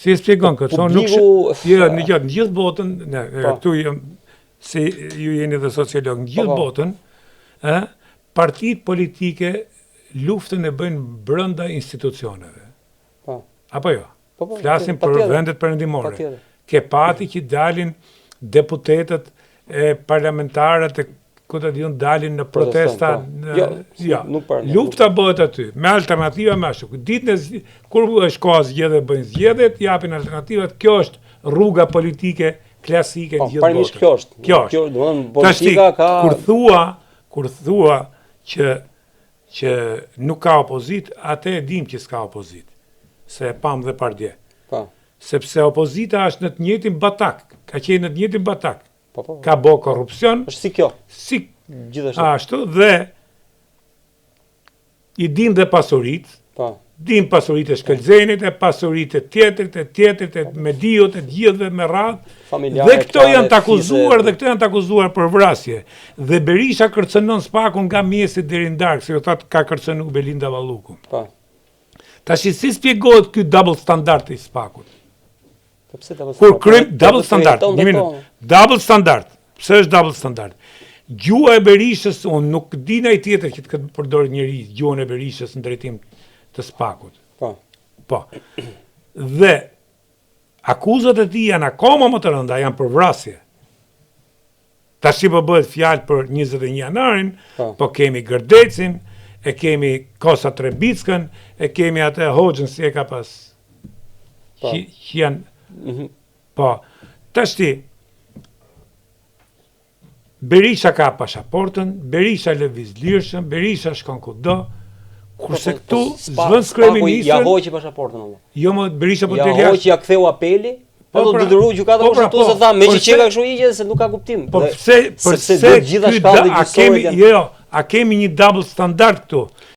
Si e shpjegon këtë? Në gjithë botën, këtu si ju jeni dhe sociolog, në gjithë botën, partitë politike luftën e bëjnë brenda institucioneve. Apo jo? Flasin për vendet perëndimore. Ke pati që dalin deputetët e parlamentarët e dalin në protesta. Lufta bëhet aty, me alternativa me ashtu. Kur është koha zgjedhje, bëjnë zgjedhjet, japin alternativat. Kjo është rruga politike klasike në gjithë botën. Kjo është. Politika ka... Kur thua që nuk ka opozit, atë e dim që s'ka opozit. Se e pam dhe pardje. Sepse opozita është në të njëjtin batak. Ka qenë në të njëjtin batak. Ka bo korrupsion. Është si kjo. Ashtu dhe i din dhe pasurit. Din pasurit e Shkëlzenit, e pasurit e tjetrit, e Mediut, e gjithëve me radhë. Dhe këto janë të akuzuar për vrasje. Dhe Berisha kërcënon Spakun nga mjesit deri në darkë, se jo thatë ka kërcënu Belinda Vallukun. Tash si spjegohet ky double standard i Spakut? Kur double standard, double standard. Pse është double standard? Gjua e Berishës, unë nuk di ndaj tjetër që të përdor njëri gjuhën e Berishës në drejtim të Spakut. Po. Dhe akuzat e tij janë akoma më të rënda, janë për vrasje. Tash po bëhet fjalë për 21 janarin, po kemi Gërdecin, e kemi Kosa Trebickën, e kemi atë Hoxhën si e ka pas. Që janë po, tash ti Berisha ka pasaportën, Berisha lëviz lirshëm, Berisha shkon kudo, kurse këtu zvën kryeministri. Ja hoqi pasaportën. Jo, Berisha po të ja hoqi, ja ktheu apeli. Po do të dëroj gjykata kushtetuese tha, me që ka kështu ligje se nuk ka kuptim. Po pse a kemi një double standard këtu?